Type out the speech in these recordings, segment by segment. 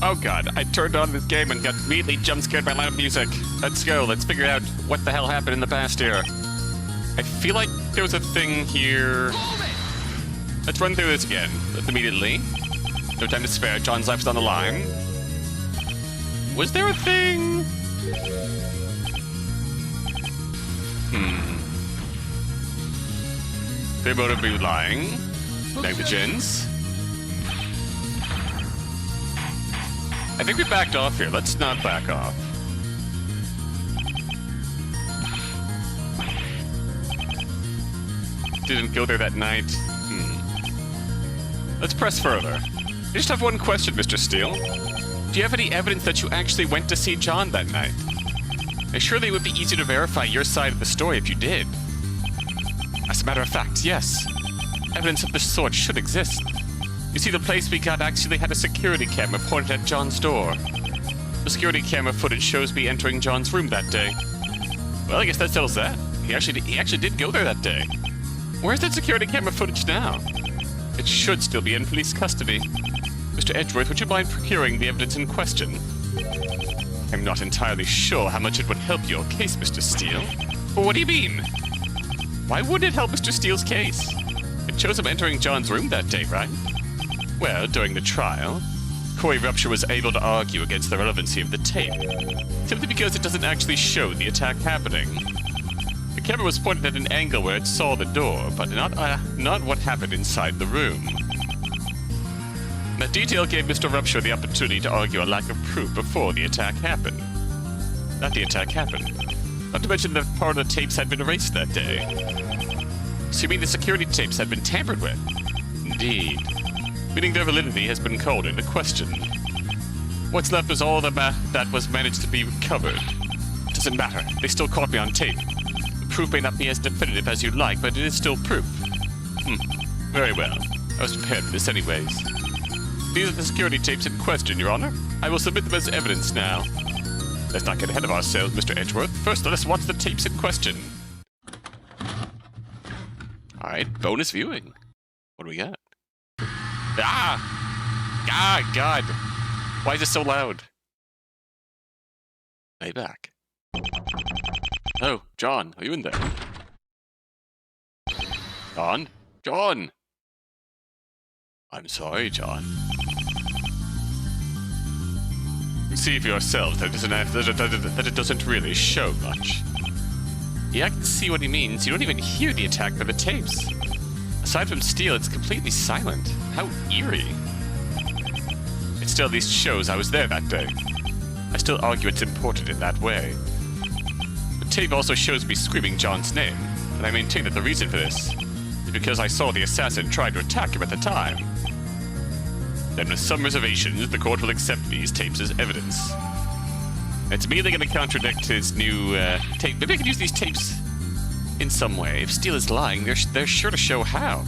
Oh god, I turned on this game and got immediately jump-scared by loud music. Let's go, let's figure out what the hell happened in the past here. I feel like there was a thing here. Let's run through this again. Immediately. No time to spare, John's life is on the line. Was there a thing? Their motive be lying. Negligence. I think we backed off here. Let's not back off. Didn't go there that night. Let's press further. I just have one question, Mr. Steele. Do you have any evidence that you actually went to see John that night? Surely it would be easy to verify your side of the story if you did. As a matter of fact, yes. Evidence of this sort should exist. You see, the place we got actually had a security camera pointed at John's door. The security camera footage shows me entering John's room that day. Well, I guess that settles that. He actually did go there that day. Where's that security camera footage now? It should still be in police custody. Mr. Edgeworth, would you mind procuring the evidence in question? I'm not entirely sure how much it would help your case, Mr. Steele. But what do you mean? Why would it help Mr. Steele's case? It shows him entering John's room that day, right? Well, during the trial, Corey Rupture was able to argue against the relevancy of the tape, simply because it doesn't actually show the attack happening. The camera was pointed at an angle where it saw the door, but not what happened inside the room. That detail gave Mr. Rupture the opportunity to argue a lack of proof before the attack happened. Not to mention that part of the tapes had been erased that day. So you mean the security tapes had been tampered with? Indeed. Meaning their validity has been called into question. What's left is all that was managed to be recovered. Doesn't matter, they still caught me on tape. The proof may not be as definitive as you'd like, but it is still proof. Very well. I was prepared for this anyways. These are the security tapes in question, Your Honor. I will submit them as evidence now. Let's not get ahead of ourselves, Mr. Edgeworth. First, let us watch the tapes in question. Alright, bonus viewing. What do we got? Ah, God. Why is it so loud? Lay back. Oh, John, are you in there? John! I'm sorry, John. You see for yourself that it doesn't really show much. Yeah, I can see what he means. You don't even hear the attack for the tapes. Aside from Steele, it's completely silent. How eerie. It still at least shows I was there that day. I still argue it's important in that way. The tape also shows me screaming John's name, and I maintain that the reason for this is because I saw the assassin try to attack him at the time. Then with some reservations, the court will accept these tapes as evidence. It's immediately going to contradict his new tape. Maybe I could use these tapes in some way. If Steele is lying, they're sure to show how.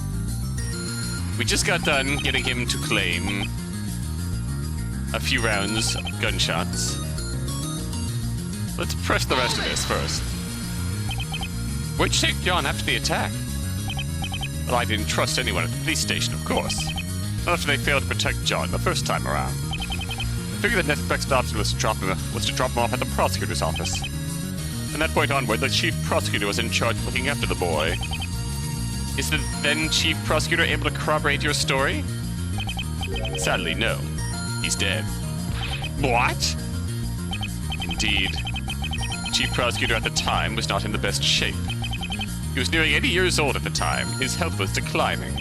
We just got done getting him to claim a few rounds of gunshots. Let's press the rest of this first. Where'd you take John after the attack? Well, I didn't trust anyone at the police station, of course. Not after they failed to protect John the first time around. I figured the next best option was to drop him off at the prosecutor's office. From that point onward, the chief prosecutor was in charge of looking after the boy. Is the then chief prosecutor able to corroborate your story? Sadly, no. He's dead. What? Indeed. The chief prosecutor at the time was not in the best shape. He was nearing 80 years old at the time. His health was declining.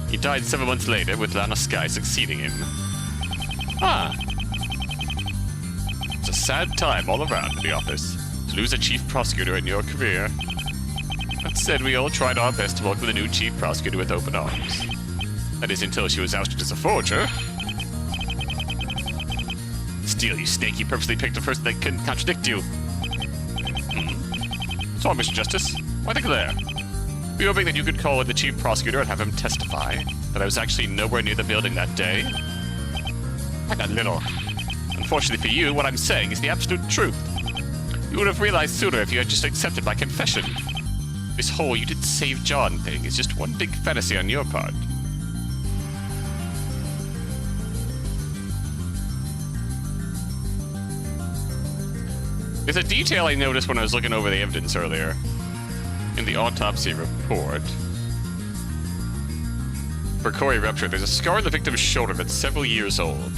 He died 7 months later, with Lana Skye succeeding him. It's a sad time all around in the office. To lose a chief prosecutor in your career. That said, we all tried our best to welcome the new chief prosecutor with open arms. That is, until she was ousted as a forger. Steele, you snake, you purposely picked a person that couldn't contradict you. What's wrong, Mr. Justice? Why the glare? We were hoping that you could call in the chief prosecutor and have him testify that I was actually nowhere near the building that day. I got little. Unfortunately for you, what I'm saying is the absolute truth. You would have realized sooner if you had just accepted my confession. This whole you didn't save John thing is just one big fantasy on your part. There's a detail I noticed when I was looking over the evidence earlier. In the autopsy report. For Corey rupture, there's a scar on the victim's shoulder that's several years old.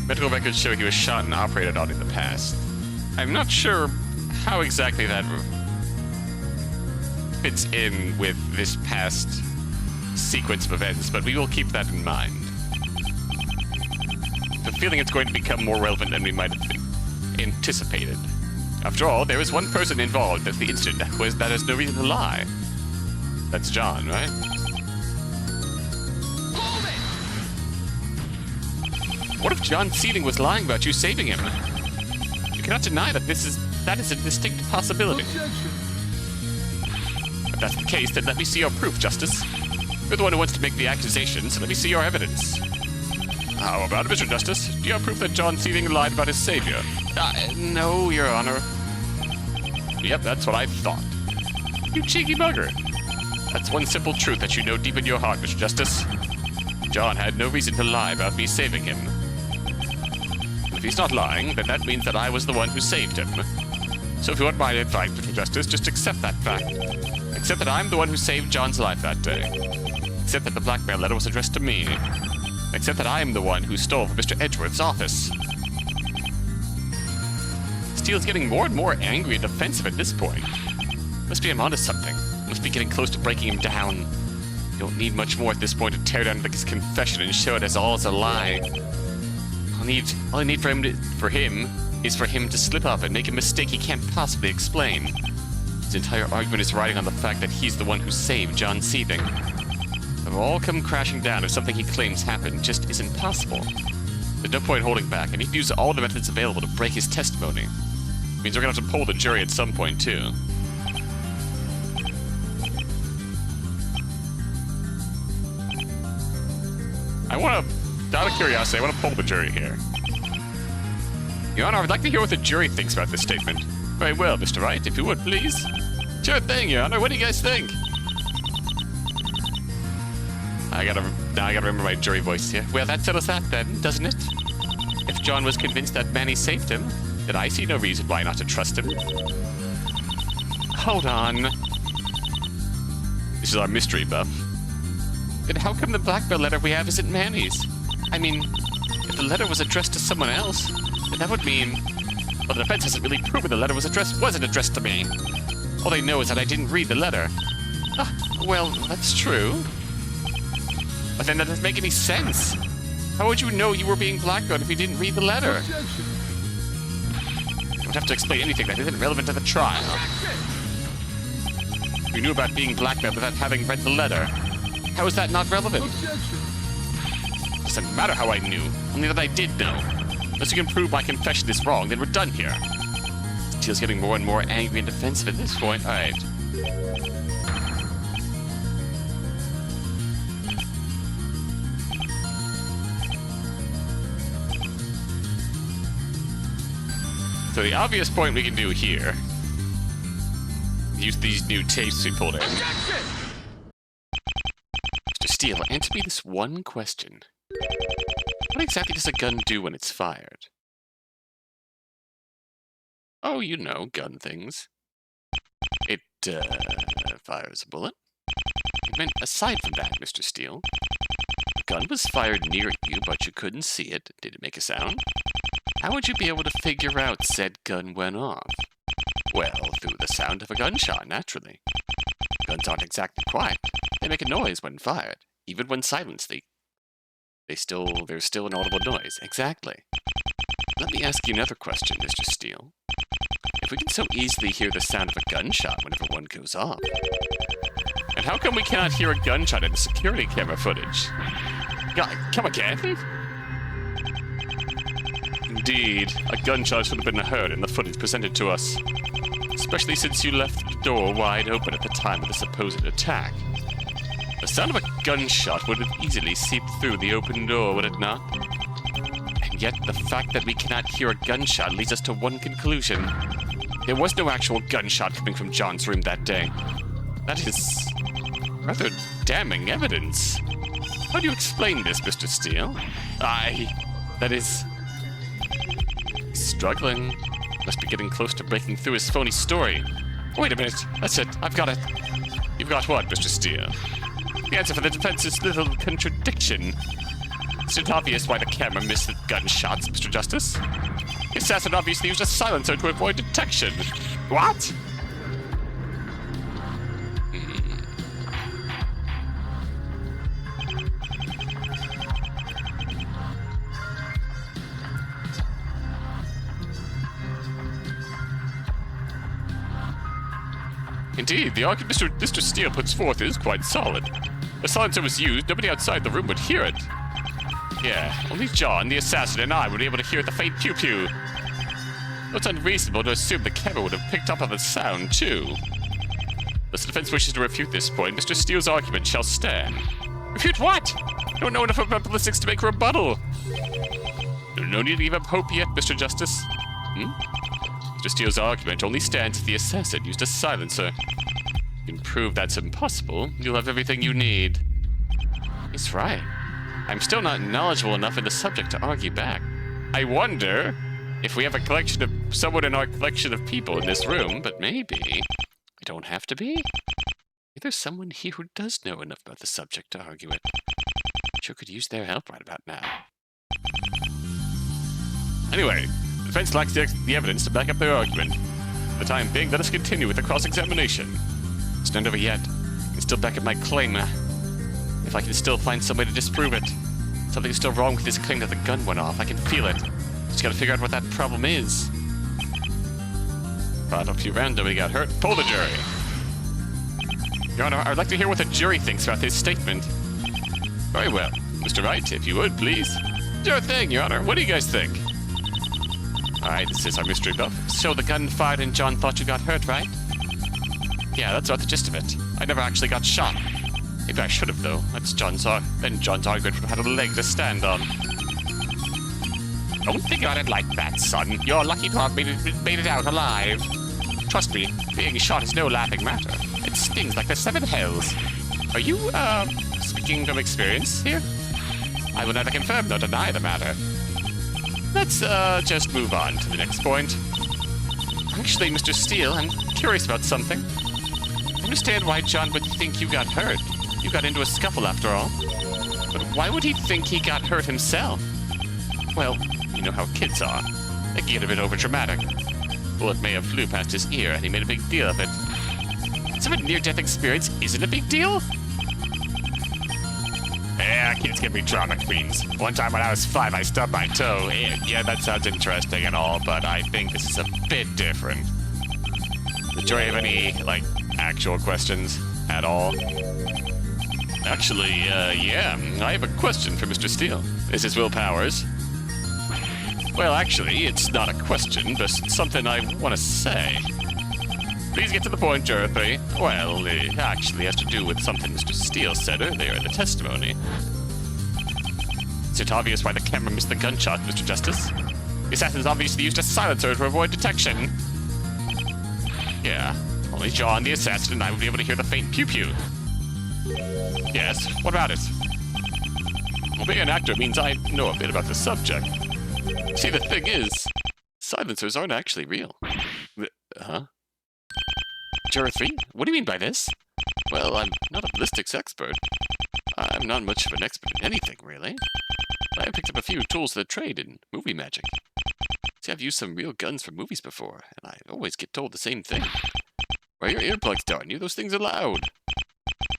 Medical records show he was shot and operated on in the past. I'm not sure how exactly that fits in with this past sequence of events, but we will keep that in mind. The feeling it's going to become more relevant than we might have anticipated. After all, there is one person involved at the incident that has no reason to lie. That's John, right? What if John Seething was lying about you saving him? You cannot deny that that is a distinct possibility. If that's the case, then let me see your proof, Justice. You're the one who wants to make the accusation, so let me see your evidence. How about it, Mr. Justice? Do you have proof that John Seething lied about his savior? No, Your Honor. Yep, that's what I thought. You cheeky bugger. That's one simple truth that you know deep in your heart, Mr. Justice. John had no reason to lie about me saving him. If he's not lying, then that means that I was the one who saved him. So if you want my advice, Mr. Justice, just accept that fact. Accept that I'm the one who saved John's life that day. Accept that the blackmail letter was addressed to me. Accept that I am the one who stole from Mr. Edgeworth's office. Steele's getting more and more angry and defensive at this point. Must be I'm onto something. Must be getting close to breaking him down. You don't need much more at this point to tear down his confession and show it as all as a lie. All I need for him is for him to slip up and make a mistake he can't possibly explain. His entire argument is riding on the fact that he's the one who saved John Seething. It'll all come crashing down if something he claims happened just isn't possible. There's no point holding back, and he can use all the methods available to break his testimony. Means we're gonna have to poll the jury at some point, too. Out of curiosity, I want to poll the jury here. Your Honor, I'd like to hear what the jury thinks about this statement. Very well, Mr. Wright, if you would, please. Sure thing, Your Honor. What do you guys think? Now I gotta remember my jury voice here. Well, that settles that then, doesn't it? If John was convinced that Manny saved him, then I see no reason why not to trust him. Hold on. This is our mystery buff. Then how come the blackmail letter we have isn't Manny's? I mean, if the letter was addressed to someone else, then that would mean... Well, the defense hasn't really proven the letter wasn't addressed to me. All they know is that I didn't read the letter. Well, that's true. But then that doesn't make any sense. How would you know you were being blackmailed if you didn't read the letter? You don't have to explain anything that isn't relevant to the trial. You knew about being blackmailed without having read the letter. How is that not relevant? Doesn't matter how I knew, only that I did know. Unless you can prove my confession is wrong, then we're done here. Steele's getting more and more angry and defensive at this point. Alright. So the obvious point we can do here, use these new tapes we pulled in. Mr. Steele, answer me this one question. What exactly does a gun do when it's fired? Oh, you know, gun things. It, fires a bullet. I meant aside from that, Mr. Steele. The gun was fired near you, but you couldn't see it. Did it make a sound? How would you be able to figure out said gun went off? Well, through the sound of a gunshot, naturally. Guns aren't exactly quiet. They make a noise when fired. Even when silenced, there's still an audible noise. Exactly. Let me ask you another question, Mr. Steele. If we can so easily hear the sound of a gunshot whenever one goes off, and how come we cannot hear a gunshot in the security camera footage? Come again? Indeed, a gunshot should have been heard in the footage presented to us, especially since you left the door wide open at the time of the supposed attack. The sound of a gunshot would have easily seeped through the open door, would it not? And yet, the fact that we cannot hear a gunshot leads us to one conclusion. There was no actual gunshot coming from John's room that day. That is rather damning evidence. How do you explain this, Mr. Steele? That is... struggling. Must be getting close to breaking through his phony story. Wait a minute. That's it. I've got it. You've got what, Mr. Steele? The answer for the defense is little contradiction. It's obvious why the camera missed the gunshots, Mr. Justice. The assassin obviously used a silencer to avoid detection. What? Indeed, the argument Mr. Steele puts forth is quite solid. The silencer was used, nobody outside the room would hear it. Yeah, only John, the assassin, and I would be able to hear the faint pew-pew. It's unreasonable to assume the camera would have picked up on the sound, too. Unless the defense wishes to refute this point, Mr. Steele's argument shall stand. Refute what? I don't know enough about ballistics to make a rebuttal. No need to give up hope yet, Mr. Justice. Mr. Steele's argument only stands if the assassin used a silencer. If you can prove that's impossible, you'll have everything you need. He's right. I'm still not knowledgeable enough in the subject to argue back. I wonder if we have a collection of someone in our collection of people in this room, but maybe we don't have to be. Maybe there's someone here who does know enough about the subject to argue it. Sure could use their help right about now. Anyway, the defense lacks the evidence to back up their argument. For the time being, let us continue with the cross-examination. It's not over yet. I can still back up my claim. If I can still find some way to disprove it. Something's still wrong with this claim that the gun went off. I can feel it. Just gotta figure out what that problem is. Fought a few rounds, nobody got hurt. Pull the jury. Your Honor, I'd like to hear what the jury thinks about this statement. Very well. Mr. Wright, if you would, please. Sure thing, Your Honor. What do you guys think? Alright, this is our mystery buff. So the gun fired and John thought you got hurt, right? Yeah, that's about the gist of it. I never actually got shot. Maybe I should have, though. That's John's argument would have had a leg to stand on. Don't think about it like that, son. You're lucky to have made it out alive. Trust me, being shot is no laughing matter. It stings like the seven hells. Are you, speaking from experience here? I will neither confirm nor deny the matter. Let's, just move on to the next point. Actually, Mr. Steele, I'm curious about something. I understand why John would think you got hurt. You got into a scuffle after all. But why would he think he got hurt himself? Well, you know how kids are. They can get a bit overdramatic. Bullet may have flew past his ear and he made a big deal of it. Some near-death experience isn't a big deal? Yeah, kids can be drama queens. One time when I was 5, I stubbed my toe. Yeah, that sounds interesting and all, but I think this is a bit different. Does the jury have any, like, actual questions at all? Actually, yeah, I have a question for Mr. Steele. This is Will Powers. Well, actually, it's not a question, just something I want to say. Please get to the point, Juror 3. Well, it actually has to do with something Mr. Steele said earlier in the testimony. Is it obvious why the camera missed the gunshot, Mr. Justice? The assassins obviously used a silencer to avoid detection. Yeah, only John, the assassin, and I would be able to hear the faint pew-pew. Yes, what about it? Well, being an actor means I know a bit about the subject. See, the thing is, silencers aren't actually real. Huh? Juror 3? What do you mean by this? Well, I'm not a ballistics expert. I'm not much of an expert in anything, really. I picked up a few tools of the trade in movie magic. See, I've used some real guns for movies before, and I always get told the same thing. Wear your earplugs, darn you, those things are loud.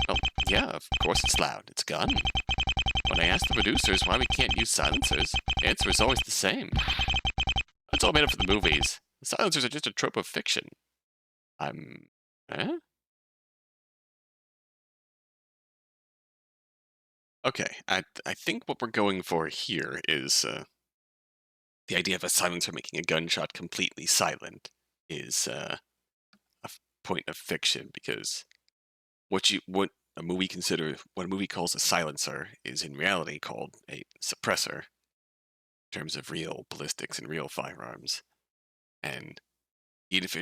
Well, yeah, of course it's loud. It's a gun. When I ask the producers why we can't use silencers, the answer is always the same. It's all made up for the movies. The silencers are just a trope of fiction. Okay, I think what we're going for here is, the idea of a silencer making a gunshot completely silent is, a point of fiction, because what a movie calls a silencer is in reality called a suppressor in terms of real ballistics and real firearms. And even if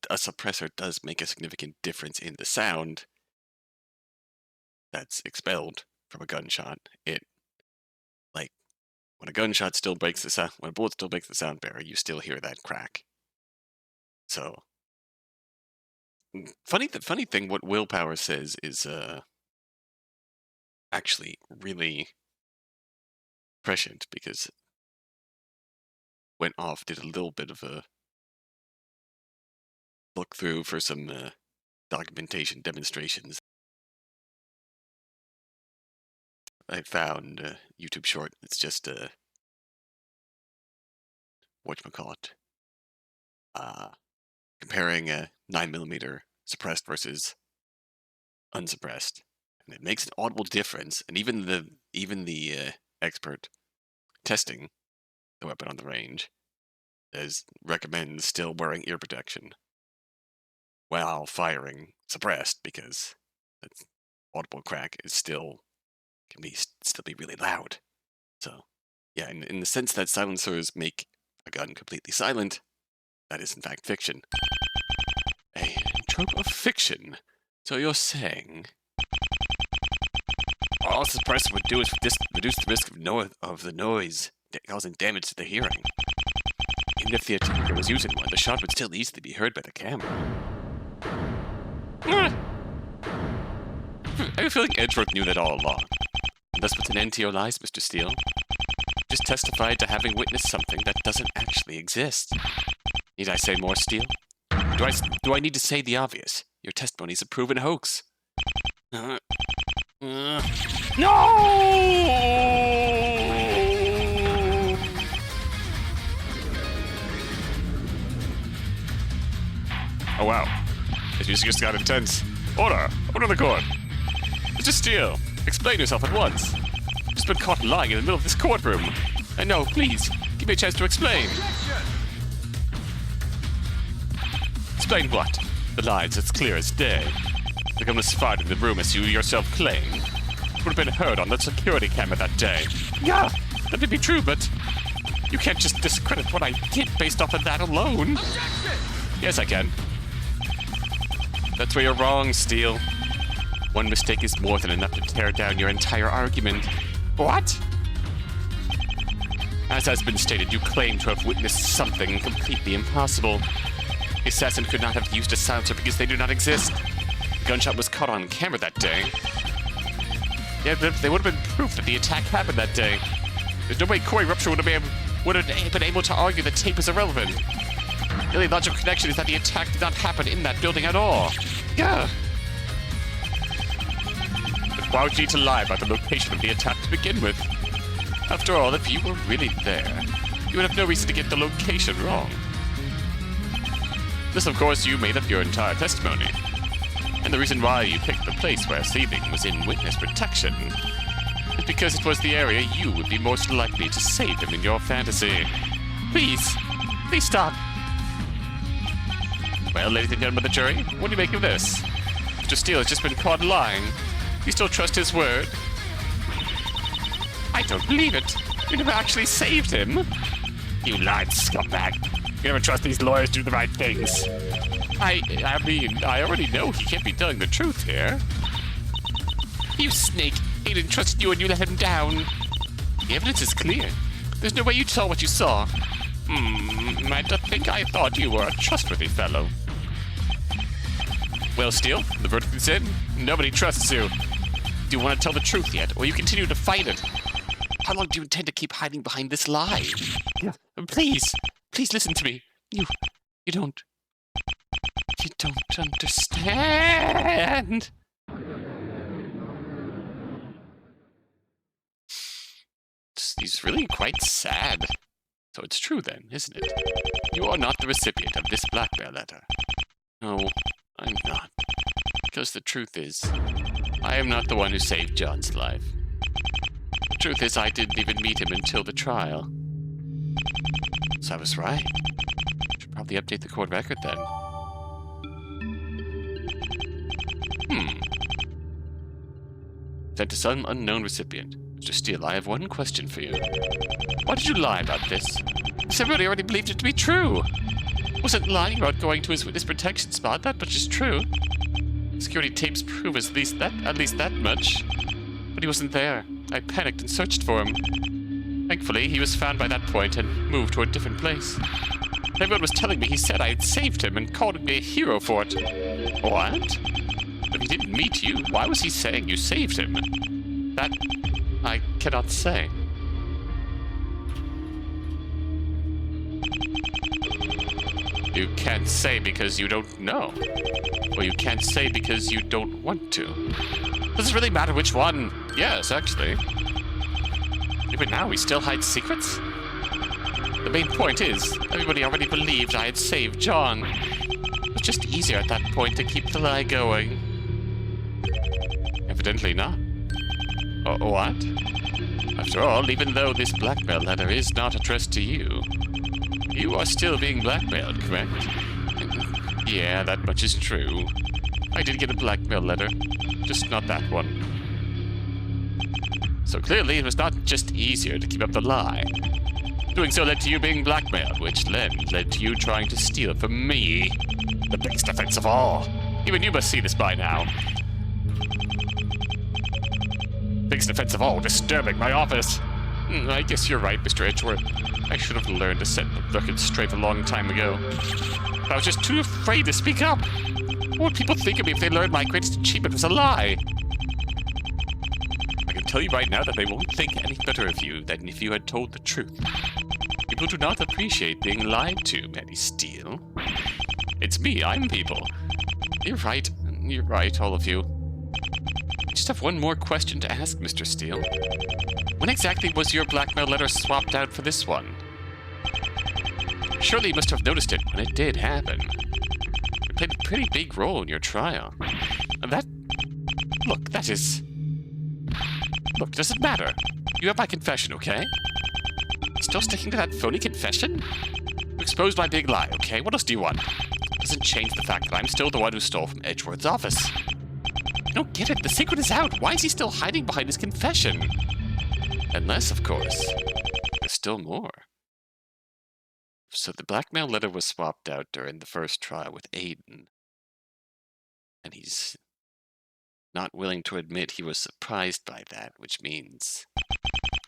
a suppressor does make a significant difference in the sound that's expelled from a gunshot, when a gunshot still breaks the sound, when a bullet still breaks the sound barrier, you still hear that crack. So, funny thing, what willpower says is actually really prescient, because went off, did a little bit of a look through for some documentation demonstrations. I found a YouTube short. It's just whatchamacallit, comparing a 9mm suppressed versus unsuppressed, and it makes an audible difference. And even the expert testing the weapon on the range recommends still wearing ear protection while firing suppressed, because that audible crack is still be really loud. So yeah, in the sense that silencers make a gun completely silent, that is in fact fiction. A trope of fiction. So you're saying all suppressor would do is reduce the risk of the noise causing damage to the hearing. Even if the attacker was using one, the shot would still easily be heard by the camera. I have a feeling Edgeworth knew that all along. And thus puts an end to your lies, Mr. Steele. Just testified to having witnessed something that doesn't actually exist. Need I say more, Steele? Do I need to say the obvious? Your testimony is a proven hoax. No! Oh wow. This music just got intense. Order the court. Mr. Steele, explain yourself at once. I've just been caught lying in the middle of this courtroom. And no, please, give me a chance to explain. Explain what? The lies, it's clear as day. The gun was fired in the room as you yourself claim. It would have been heard on the security camera that day. Yeah, that may be true, but you can't just discredit what I did based off of that alone. Objection! Yes, I can. That's where you're wrong, Steele. One mistake is more than enough to tear down your entire argument. What? As has been stated, you claim to have witnessed something completely impossible. The assassin could not have used a silencer because they do not exist. The gunshot was caught on camera that day. Yeah, they would have been proof that the attack happened that day. There's no way Corey Rupture would have been able to argue the tape is irrelevant. The only logical connection is that the attack did not happen in that building at all. Yeah. But why would you need to lie about the location of the attack to begin with? After all, if you were really there, you would have no reason to get the location wrong. This, of course, you made up your entire testimony. And the reason why you picked the place where Seething was in witness protection is because it was the area you would be most likely to save him in your fantasy. Please stop. Well, ladies and gentlemen of the jury, what do you make of this? Mr. Steele has just been caught lying. You still trust his word? I don't believe it. You never actually saved him. You lied, scumbag. You never trust these lawyers to do the right things. I mean, I already know he can't be telling the truth here. You snake. Aiden trusted you and you let him down. The evidence is clear. There's no way you saw what you saw. I thought you were a trustworthy fellow. Well, Steele, the verdict is in. Nobody trusts you. Do you want to tell the truth yet, or you continue to fight it? How long do you intend to keep hiding behind this lie? Please listen to me. You don't understand. He's really quite sad. So it's true then, isn't it? You are not the recipient of this blackmail letter. No, I'm not. Because the truth is, I am not the one who saved John's life. The truth is, I didn't even meet him until the trial. So I was right. Should probably update the court record then. Sent to some unknown recipient. Mr. Steele, I have one question for you. Why did you lie about this? Because everybody already believed it to be true. Wasn't lying about going to his witness protection spot, that much is true. Security tapes prove at least that much. But he wasn't there. I panicked and searched for him. Thankfully, he was found by that point and moved to a different place. Everyone was telling me he said I had saved him and called me a hero for it. What? If he didn't meet you, why was he saying you saved him? That I cannot say. You can't say because you don't know. Or you can't say because you don't want to. Does it really matter which one? Yes, actually. Even now, we still hide secrets? The main point is, everybody already believed I had saved John. It was just easier at that point to keep the lie going. Evidently not. What? After all, even though this blackmail letter is not addressed to you, you are still being blackmailed, correct? Yeah, that much is true. I did get a blackmail letter, just not that one. So clearly it was not just easier to keep up the lie. Doing so led to you being blackmailed, which then led to you trying to steal from me. The biggest offense of all. Even you must see this by now. Biggest offense of all, disturbing my office. I guess you're right, Mr. Edgeworth. I should have learned to set the record straight a long time ago. I was just too afraid to speak up. What would people think of me if they learned my greatest achievement was a lie? I can tell you right now that they won't think any better of you than if you had told the truth. People do not appreciate being lied to, Manny Steele. It's me, I'm people. You're right, all of you. I just have one more question to ask, Mr. Steele. When exactly was your blackmail letter swapped out for this one? Surely you must have noticed it when it did happen. It played a pretty big role in your trial. Look, does it matter? You have my confession, okay? Still sticking to that phony confession? You exposed my big lie, okay? What else do you want? Doesn't change the fact that I'm still the one who stole from Edgeworth's office. I don't get it. The secret is out. Why is he still hiding behind his confession? Unless, of course, there's still more. So the blackmail letter was swapped out during the first trial with Aiden. And he's not willing to admit he was surprised by that, which means...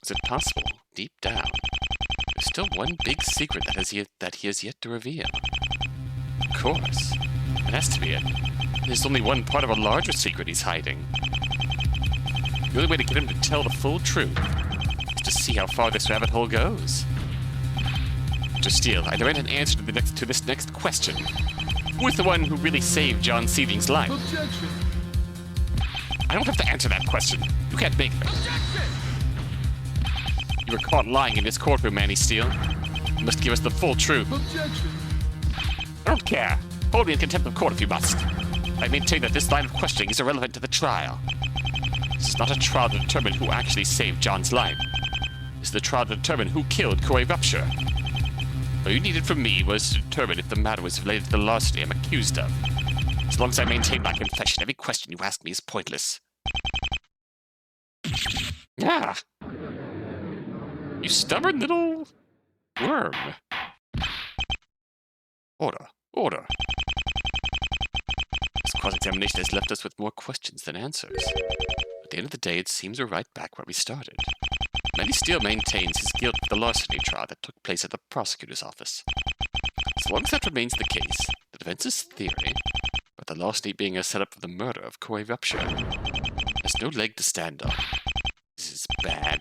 Is it possible, deep down, there's still one big secret that he has yet to reveal? Of course. It has to be it. There's only one part of a larger secret he's hiding. The only way to get him to tell the full truth is to see how far this rabbit hole goes. Mr. Steele, I demand an answer to this next question. Who is the one who really saved John Seething's life? Objection! I don't have to answer that question. You can't make me. Objection! You were caught lying in this courtroom, Manny Steele. You must give us the full truth. Objection! I don't care. Hold me in contempt of court if you must. I maintain that this line of questioning is irrelevant to the trial. This is not a trial to determine who actually saved John's life. This is the trial to determine who killed Corey Rupture. All you needed from me was to determine if the matter was related to the larceny I'm accused of. As long as I maintain my confession, every question you ask me is pointless. Yeah. You stubborn little worm. Order. Order. This cross-examination has left us with more questions than answers. At the end of the day, it seems we're right back where we started. Manny Steele maintains his guilt for the larceny trial that took place at the prosecutor's office. As long as that remains the case, the defense's theory, about the larceny being a setup for the murder of Corey Rupture, has no leg to stand on. This is bad.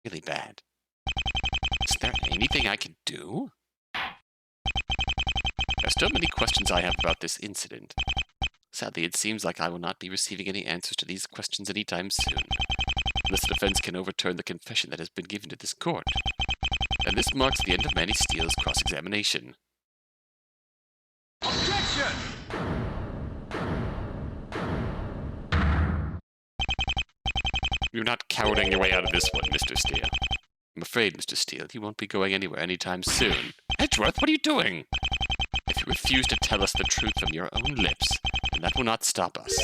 Really bad. Is there anything I can do? There are still many questions I have about this incident. Sadly, it seems like I will not be receiving any answers to these questions anytime soon, unless the defense can overturn the confession that has been given to this court. And this marks the end of Manny Steele's cross-examination. Objection! You're not cowarding your way out of this one, Mr. Steele. I'm afraid, Mr. Steele, you won't be going anywhere anytime soon. Edgeworth, what are you doing? If you refuse to tell us the truth from your own lips, then that will not stop us.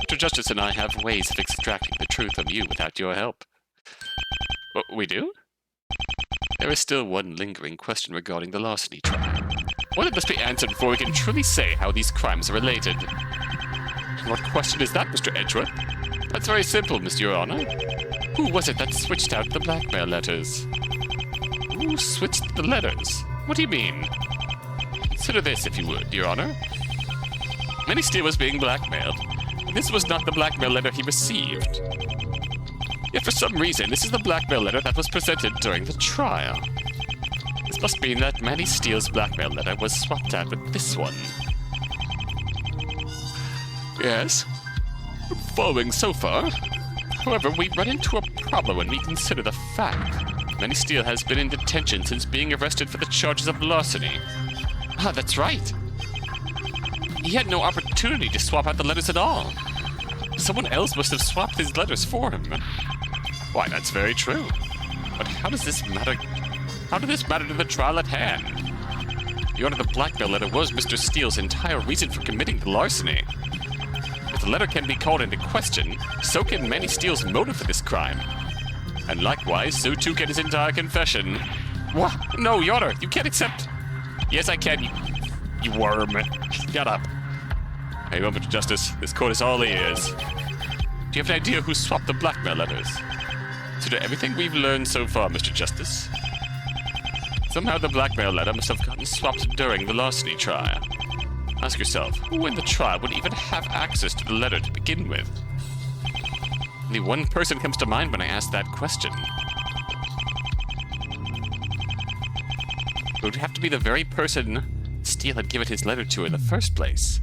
Mr. Justice and I have ways of extracting the truth from you without your help. We do? There is still one lingering question regarding the larceny trial. One that must be answered before we can truly say how these crimes are related. What question is that, Mr. Edgeworth? That's very simple, Your Honor. Who was it that switched out the blackmail letters? Who switched the letters? What do you mean? Consider this, if you would, Your Honor. Manny Steele was being blackmailed. This was not the blackmail letter he received. Yet for some reason, this is the blackmail letter that was presented during the trial. This must mean that Manny Steele's blackmail letter was swapped out with this one. Yes, I'm following so far. However, we run into a problem when we consider the fact Manny Steele has been in detention since being arrested for the charges of larceny. Ah, that's right. He had no opportunity to swap out the letters at all. Someone else must have swapped his letters for him. Why, that's very true. But how does this matter? How did this matter to the trial at hand? Your Honor, the blackmail letter was Mr. Steele's entire reason for committing the larceny. If the letter can be called into question, so can Manny Steele's motive for this crime. And likewise, so too can his entire confession. What? No, Your Honor, you can't accept... Yes, I can, you worm. Shut up. A moment of justice. This court is all ears. Do you have an idea who swapped the blackmail letters? Consider everything we've learned so far, Mr. Justice. Somehow the blackmail letter must have gotten swapped during the larceny trial. Ask yourself, who in the trial would even have access to the letter to begin with? Only one person comes to mind when I ask that question. It would have to be the very person Steele had given his letter to in the first place.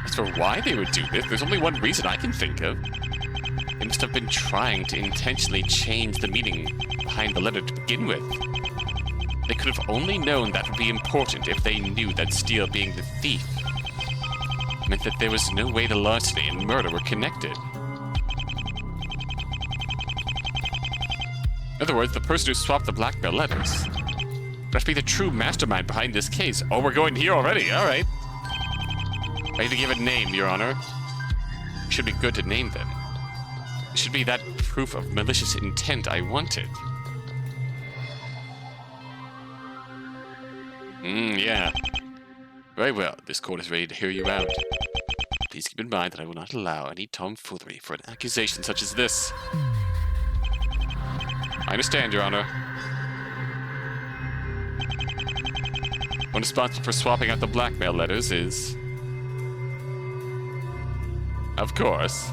As for why they would do this, there's only one reason I can think of. They must have been trying to intentionally change the meaning behind the letter to begin with. They could have only known that would be important if they knew that Steele being the thief meant that there was no way the larceny and murder were connected. In other words, the person who swapped the blackmail letters must be the true mastermind behind this case. Oh, we're going here already, alright. I need to give a name, Your Honor. It should be good to name them. It should be that proof of malicious intent I wanted. Yeah. Very well, this court is ready to hear you out. Please keep in mind that I will not allow any tomfoolery for an accusation such as this. I understand, Your Honor. One responsible for swapping out the blackmail letters is... of course...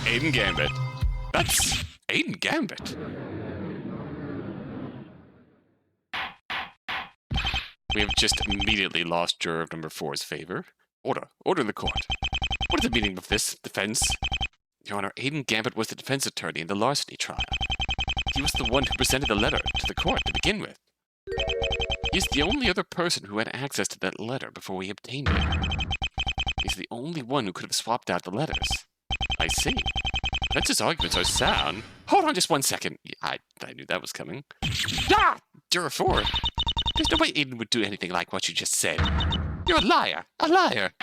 Aiden Gambit. That's Aiden Gambit. We have just immediately lost juror number 4's favor. Order. Order in the court. What is the meaning of this defense? Your Honor, Aiden Gambit was the defense attorney in the larceny trial. He was the one who presented the letter to the court to begin with. He's the only other person who had access to that letter before we obtained it. He's the only one who could have swapped out the letters. I see. Defense's arguments are sound. Hold on just 1 second. I knew that was coming. Ah! Juror 4. There's no way Aiden would do anything like what you just said. You're a liar! A liar!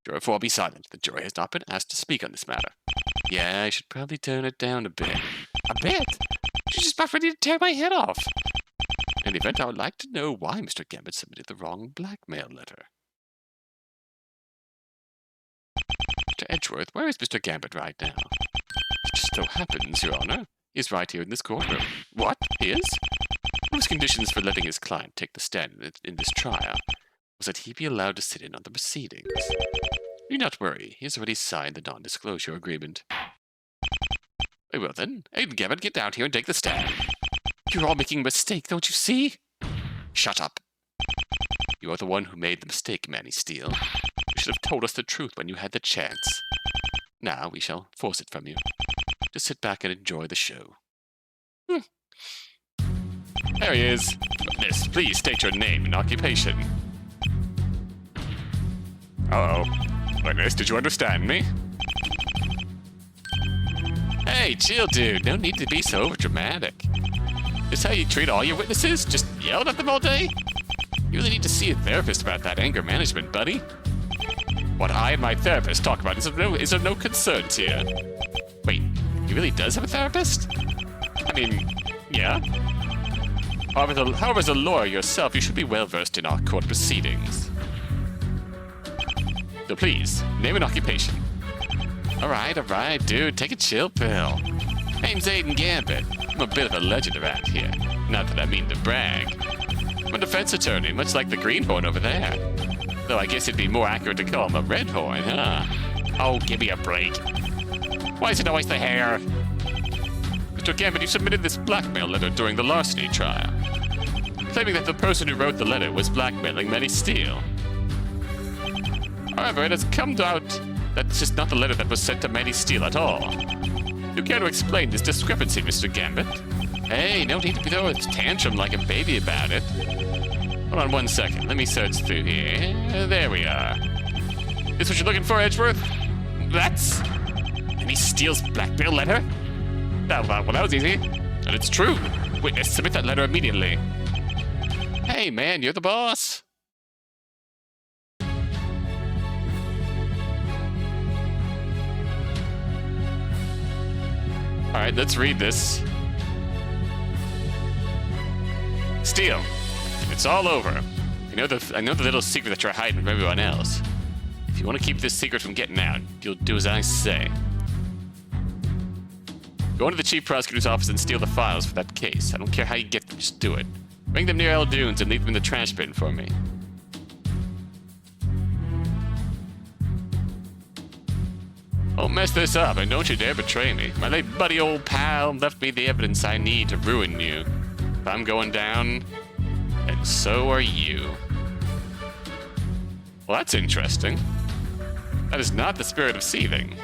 Juror 4, be silent. The jury has not been asked to speak on this matter. Yeah, I should probably tone it down a bit. A bit? She's just about ready to tear my head off. In any event, I would like to know why Mr. Gambit submitted the wrong blackmail letter. Mr. Edgeworth, where is Mr. Gambit right now? It just so happens, Your Honor, he's right here in this courtroom. What? He is? One of his conditions for letting his client take the stand in this trial was that he be allowed to sit in on the proceedings. Do not worry, he has already signed the non-disclosure agreement. Very well then, Aiden Gambit, get down here and take the stand. You're all making a mistake, don't you see? Shut up. You are the one who made the mistake, Manny Steele. You should have told us the truth when you had the chance. Now we shall force it from you. Just sit back and enjoy the show. There he is. Miss, please state your name and occupation. Uh-oh. Witness, did you understand me? Hey, chill, dude. No need to be so overdramatic. This how you treat all your witnesses? Just yelling at them all day? You really need to see a therapist about that anger management, buddy. What I and my therapist talk about is of no concern to you. Wait, he really does have a therapist? I mean, yeah. However, as a lawyer yourself, you should be well versed in our court proceedings. So please, name and occupation. Alright, dude, take a chill pill. Name's Aiden Gambit. I'm a bit of a legend around here. Not that I mean to brag. I'm a defense attorney, much like the greenhorn over there. Though I guess it'd be more accurate to call him a redhorn, huh? Oh, give me a break. Why is it always the hair? Mr. Gambit, you submitted this blackmail letter during the larceny trial, claiming that the person who wrote the letter was blackmailing Maddie Steele. However, it has come out that it's just not the letter that was sent to Maddie Steele at all. You care to explain this discrepancy, Mr. Gambit? Hey, no need to throw a tantrum like a baby about it. Hold on 1 second. Let me search through here. There we are. This what you're looking for, Edgeworth? That's... Maddie Steele's blackmail letter? Oh, well, that was easy. And it's true. Witness, submit that letter immediately. Hey, man, you're the boss. All right, let's read this. Steele, it's all over. I know the little secret that you're hiding from everyone else. If you want to keep this secret from getting out, you'll do as I say. Go into the chief prosecutor's office and steal the files for that case. I don't care how you get them, just do it. Bring them near El Dunes and leave them in the trash bin for me. Don't mess this up, and don't you dare betray me. My late buddy old pal left me the evidence I need to ruin you. If I'm going down, and so are you. Well, that's interesting. That is not the spirit of Seething.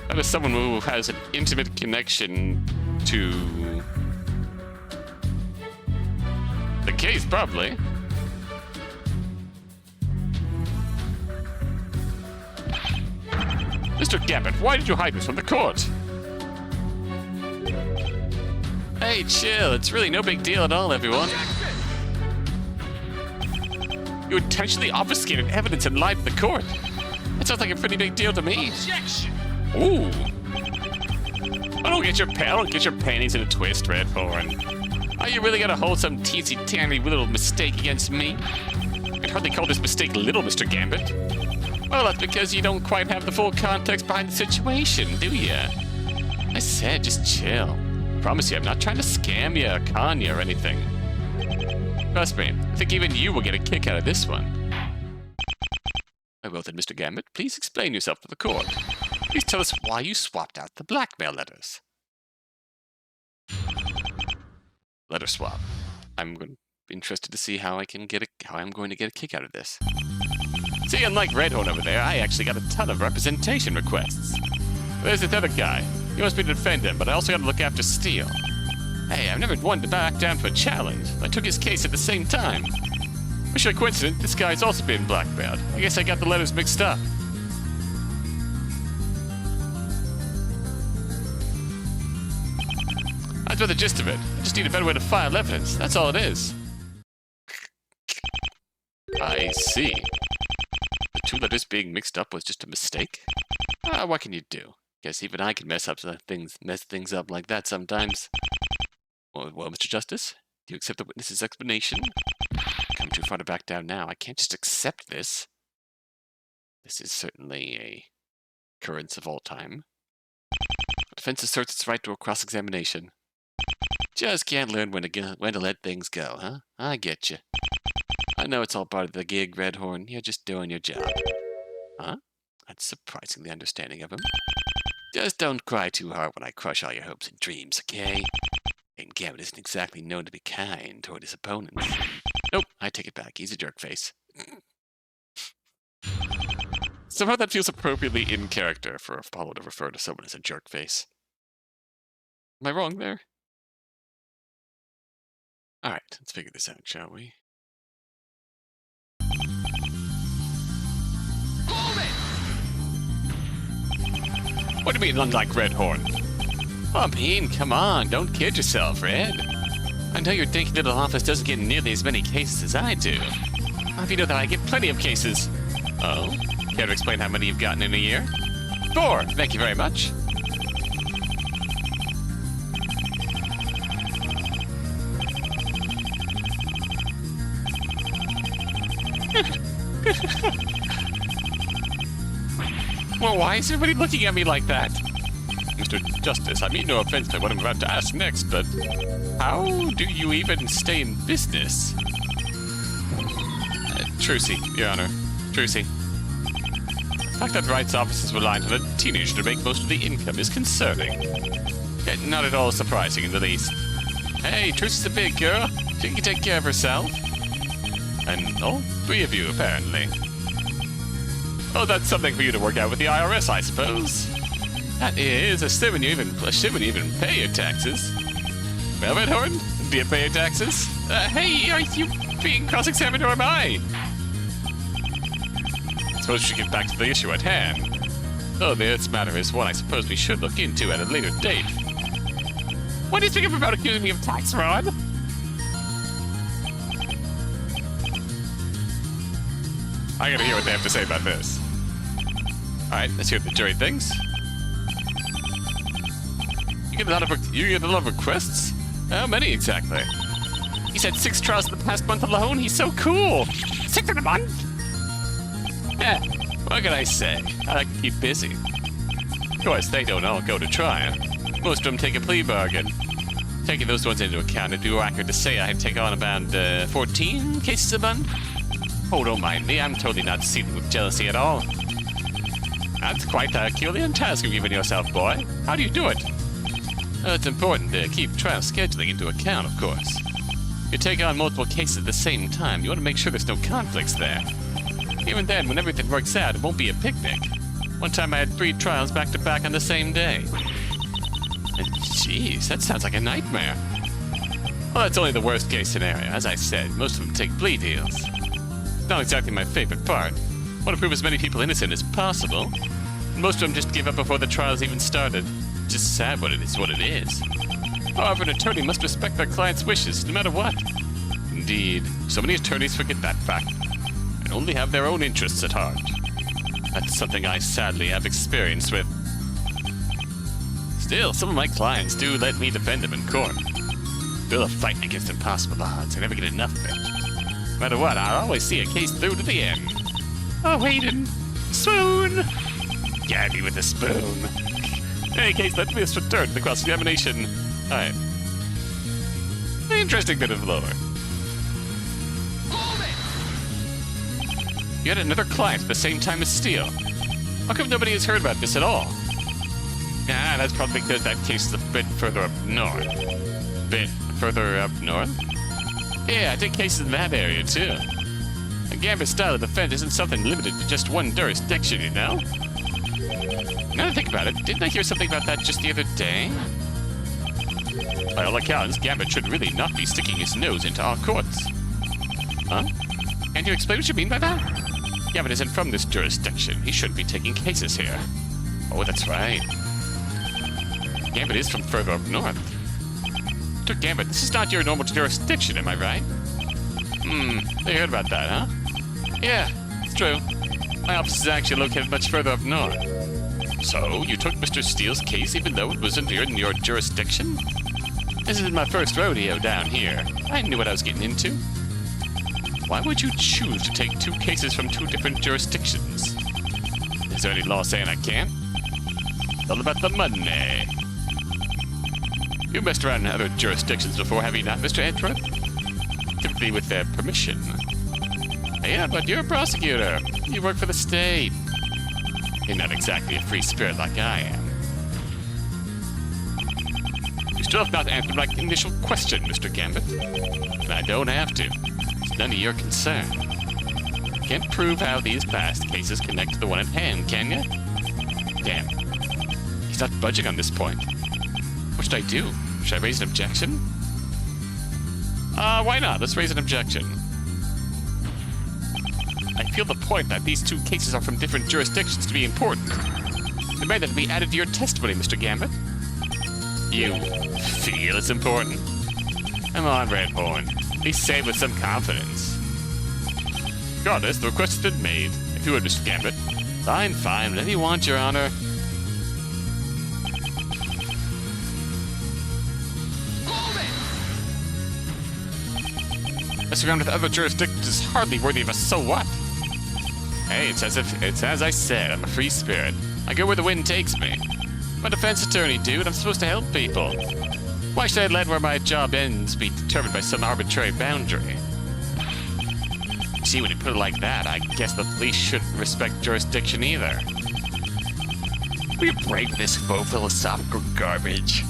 That is someone who has an intimate connection to the case, probably. Mr. Gambit, why did you hide this from the court? Hey, chill. It's really no big deal at all, everyone. You intentionally obfuscated evidence and lied to the court. That sounds like a pretty big deal to me. Objection! Ooh. I don't get your panties in a twist, Redhorn. Are you really gonna hold some teensy-tiny little mistake against me? I can hardly call this mistake little, Mr. Gambit. Well, that's because you don't quite have the full context behind the situation, do ya? I said, just chill. Promise you, I'm not trying to scam you or con you or anything. Trust me, I think even you will get a kick out of this one. Well then, Mr. Gambit, please explain yourself to the court. Please tell us why you swapped out the blackmail letters. Letter swap. I'm interested to see how I'm going to get a kick out of this. See, unlike Redhorn over there, I actually got a ton of representation requests. There's this other guy. He wants me to defend him, but I also got to look after Steele. Hey, I've never wanted to back down for a challenge. I took his case at the same time. Wish a coincidence, this guy's also been blackmailed. I guess I got the letters mixed up. That's about the gist of it. I just need a better way to file evidence. That's all it is. I see. The two letters being mixed up was just a mistake? What can you do? Guess even I can mess things up like that sometimes. Well, Mr. Justice, do you accept the witness's explanation? Come too far to back down now. I can't just accept this. This is certainly a occurrence of all time. The defense asserts its right to a cross-examination. Just can't learn when to let things go, huh? I get you. I know it's all part of the gig, Redhorn. You're just doing your job. Huh? That's surprisingly understanding of him. Just don't cry too hard when I crush all your hopes and dreams, okay? Aiden Gambit isn't exactly known to be kind toward his opponents. Nope, I take it back. He's a jerkface. Somehow that feels appropriately in character for Apollo to refer to someone as a jerkface. Am I wrong there? Alright, let's figure this out, shall we? What do you mean, unlike Redhorn? I mean, come on, don't kid yourself, Red. I know your dinky little office doesn't get nearly as many cases as I do. How do you know that I get plenty of cases? Oh? Care to explain how many you've gotten in a year? 4, thank you very much. Well, why is everybody looking at me like that? Mr. Mr. Justice, I mean no offense to what I'm about to ask next, but how do you even stay in business? Trucy, Your Honor. Trucy. The fact that Wright's offices relied on a teenager to make most of the income is concerning. Yet not at all surprising in the least. Hey, Trucy's a big girl. She can take care of herself. And all three of you, apparently. Oh, that's something for you to work out with the IRS, I suppose. That is, assuming you even pay your taxes. Velvet Horn, do you pay your taxes? Hey, are you being cross-examined or am I? I suppose we should get back to the issue at hand. Though this matter is one I suppose we should look into at a later date. What do you think about accusing me of tax fraud? I gotta hear what they have to say about this. Alright, let's hear what the jury thinks. You get a lot of requests? How many exactly? He's had 6 trials in the past month alone. He's so cool. 6 in a month? Yeah, what can I say? I like to keep busy. Of course, they don't all go to trial. Most of them take a plea bargain. Taking those ones into account, it'd be more accurate to say I take on about 14 cases a month. Oh, don't mind me. I'm totally not seething with jealousy at all. That's quite a Herculean task you've given yourself, boy. How do you do it? It's important to keep trial scheduling into account, of course. If you take on multiple cases at the same time, you want to make sure there's no conflicts there. Even then, when everything works out, it won't be a picnic. One time I had 3 trials back-to-back on the same day. And jeez, that sounds like a nightmare. Well, that's only the worst-case scenario. As I said, most of them take plea deals. It's not exactly my favorite part. I want to prove as many people innocent as possible. And most of them just give up before the trials even started. It's just sad what it is. However, an attorney must respect their client's wishes, no matter what. Indeed, so many attorneys forget that fact and only have their own interests at heart. That's something I sadly have experience with. Still, some of my clients do let me defend them in court. Still a fight against impossible odds. I never get enough of it. No matter what, I'll always see a case through to the end. Oh, Aiden. Spoon! Gabby with a spoon. In any case, let me just return to the cross-examination. Alright. Interesting bit of lore. You had another client at the same time as Steele. How come nobody has heard about this at all? Ah, that's probably because that case is a bit further up north. Yeah, I did cases in that area, too. A Gambit style of defense isn't something limited to just one jurisdiction, you know? Now that I think about it, didn't I hear something about that just the other day? By all accounts, Gambit should really not be sticking his nose into our courts. Huh? Can you explain what you mean by that? Gambit isn't from this jurisdiction. He shouldn't be taking cases here. Oh, that's right. Gambit is from further up north. Mr. Gambit, this is not your normal jurisdiction, am I right? They heard about that, huh? Yeah, it's true. My office is actually located much further up north. So, you took Mr. Steele's case even though it wasn't in your jurisdiction? This is my first rodeo down here. I knew what I was getting into. Why would you choose to take 2 cases from 2 different jurisdictions? Is there any law saying I can't? It's all about the money. You messed around in other jurisdictions before, have you not, Mr. Edgeworth? Typically with their permission. Yeah, but you're a prosecutor. You work for the state. You're not exactly a free spirit like I am. You still have not answered my initial question, Mr. Gambit. And I don't have to. It's none of your concern. Can't prove how these past cases connect to the one at hand, can you? Damn. He's not budging on this point. What should I do? Should I raise an objection? Why not? Let's raise an objection. I feel the point that these 2 cases are from different jurisdictions to be important. Demand that it be added to your testimony, Mr. Gambit. You feel it's important? Come on, Redhorn. Be safe with some confidence. Regardless, the request has been made. If you would, Mr. Gambit. Fine, fine. Whatever you want, Your Honor. Messing around with other jurisdictions is hardly worthy of a so what. Hey, it's as I said, I'm a free spirit. I go where the wind takes me. I'm a defense attorney, dude. I'm supposed to help people. Why should I let where my job ends be determined by some arbitrary boundary? See, when you put it like that, I guess the police shouldn't respect jurisdiction either. Will you break this faux philosophical garbage?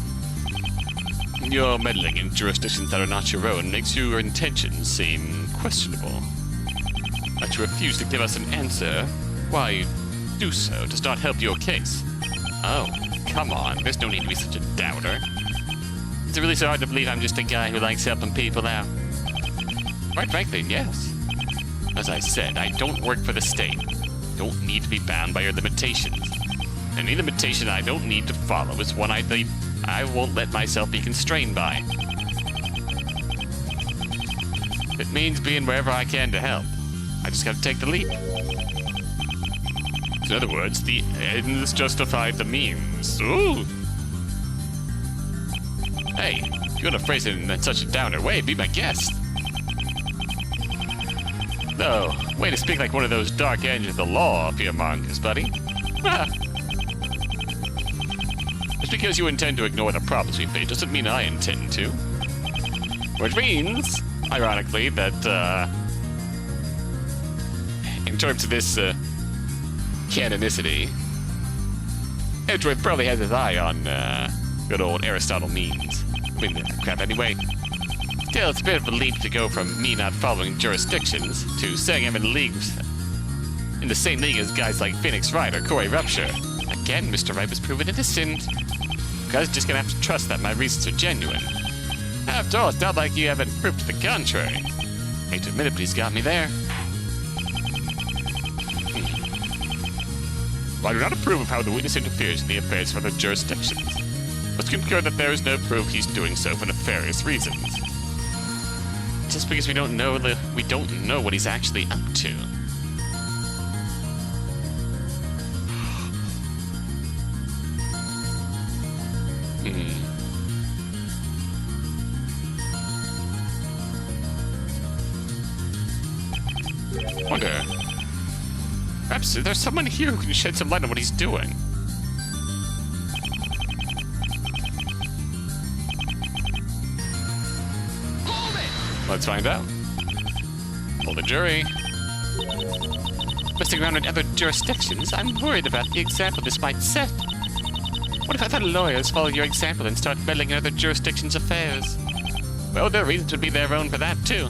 Your meddling in jurisdictions that are not your own makes your intentions seem questionable. That you refuse to give us an answer, why you do so does not help your case. Oh, come on, there's no need to be such a doubter. Is it really so hard to believe I'm just a guy who likes helping people out? Quite frankly, yes. As I said, I don't work for the state. Don't need to be bound by your limitations. Any limitation I don't need to follow is one I won't let myself be constrained by. It means being wherever I can to help. I just gotta take the leap. In other words, the ends justify the means. Ooh! Hey, if you want to phrase it in such a downer way, be my guest. No, way to speak like one of those dark angels of the law, fearmongers, buddy. Ah. Just because you intend to ignore the problems we face doesn't mean I intend to. Which means, ironically, that, in terms of this, canonicity, Edgeworth probably has his eye on, good old Aristotle means. I mean, crap, anyway. Still, it's a bit of a leap to go from me not following jurisdictions to saying I'm in the same league as guys like Phoenix Wright or Corey Rupture. Again, Mr. Wright was proven innocent. You guys are just gonna have to trust that my reasons are genuine. After all, it's not like you haven't proof to the contrary. Hate to admit it, but he's got me there. While I do not approve of how the witness interferes in the affairs of other jurisdictions, must concur that there is no proof he's doing so for nefarious reasons. Just because we don't know what he's actually up to. Wonder, perhaps there's someone here who can shed some light on what he's doing. Let's find out. Hold the jury. Messing around in other jurisdictions, I'm worried about the example this might set. What if other lawyers follow your example and start meddling in other jurisdictions' affairs? Well, their reasons would be their own for that, too.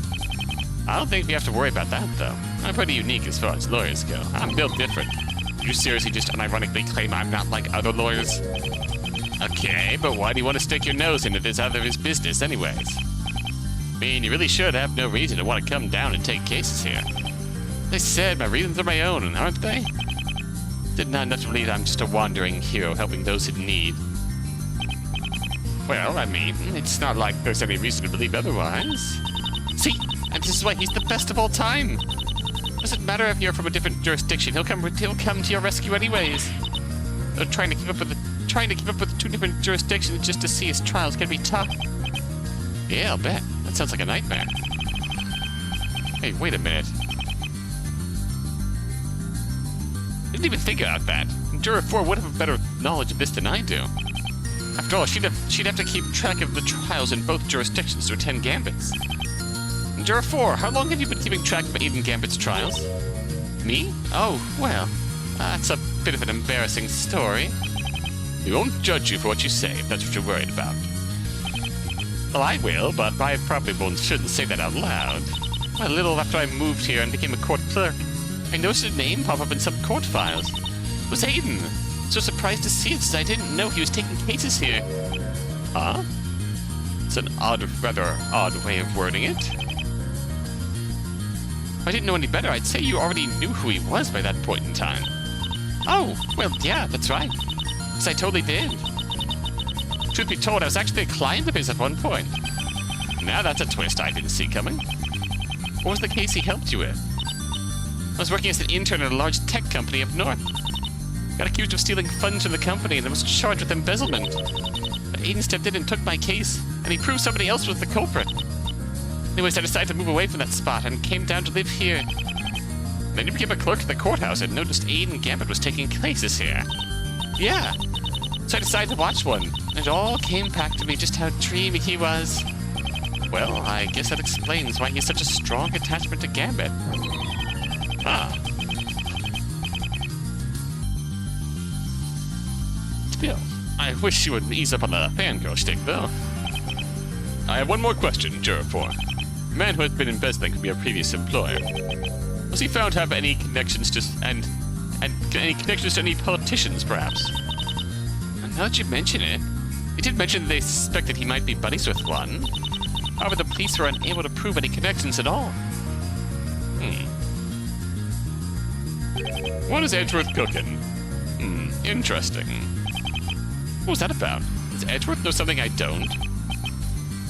I don't think we have to worry about that, though. I'm pretty unique as far as lawyers go. I'm built different. You seriously just unironically claim I'm not like other lawyers? Okay, but why do you want to stick your nose into this other's business anyways? I mean, you really should have no reason to want to come down and take cases here. As I said, my reasons are my own, aren't they? Did not enough to believe I'm just a wandering hero helping those in need. Well, I mean, it's not like there's any reason to believe otherwise. See, and this is why he's the best of all time. Doesn't matter if you're from a different jurisdiction, he'll come to your rescue anyways. Trying to keep up with two different jurisdictions just to see his trials can be tough. Yeah, I'll bet. That sounds like a nightmare. Hey, wait a minute. I didn't even think about that. Juror 4 would have a better knowledge of this than I do. After all, she'd have to keep track of the trials in both jurisdictions to attend Gambits. Juror 4, how long have you been keeping track of Aiden Gambit's trials? Me? Oh, well, that's a bit of an embarrassing story. We won't judge you for what you say, if that's what you're worried about. Well, I will, but I probably shouldn't say that out loud. Well, a little after I moved here and became a court clerk, I noticed a name pop up in some court files. It was Aiden. So surprised to see it, since I didn't know he was taking cases here. Huh? It's an rather odd way of wording it. If I didn't know any better, I'd say you already knew who he was by that point in time. Oh, well, yeah, that's right. Yes, I totally did. Truth be told, I was actually a client of his at one point. Now that's a twist I didn't see coming. What was the case he helped you with? I was working as an intern at a large tech company up north. Got accused of stealing funds from the company and was charged with embezzlement. But Aiden stepped in and took my case, and he proved somebody else was the culprit. Anyways, I decided to move away from that spot and came down to live here. Then you became a clerk at the courthouse and noticed Aiden Gambit was taking cases here. Yeah. So I decided to watch one. And it all came back to me just how dreamy he was. Well, I guess that explains why he has such a strong attachment to Gambit. Ah. Still, I wish you would ease up on the fangirl shtick, though. I have one more question, Juror 4. The man who has been embezzling from your previous employer. Was he found to have any connections to any connections to any politicians, perhaps? And now that you mention it, they did mention that they suspected he might be buddies with one. However, the police were unable to prove any connections at all. What is Edgeworth cooking? Interesting. What was that about? Does Edgeworth know something I don't?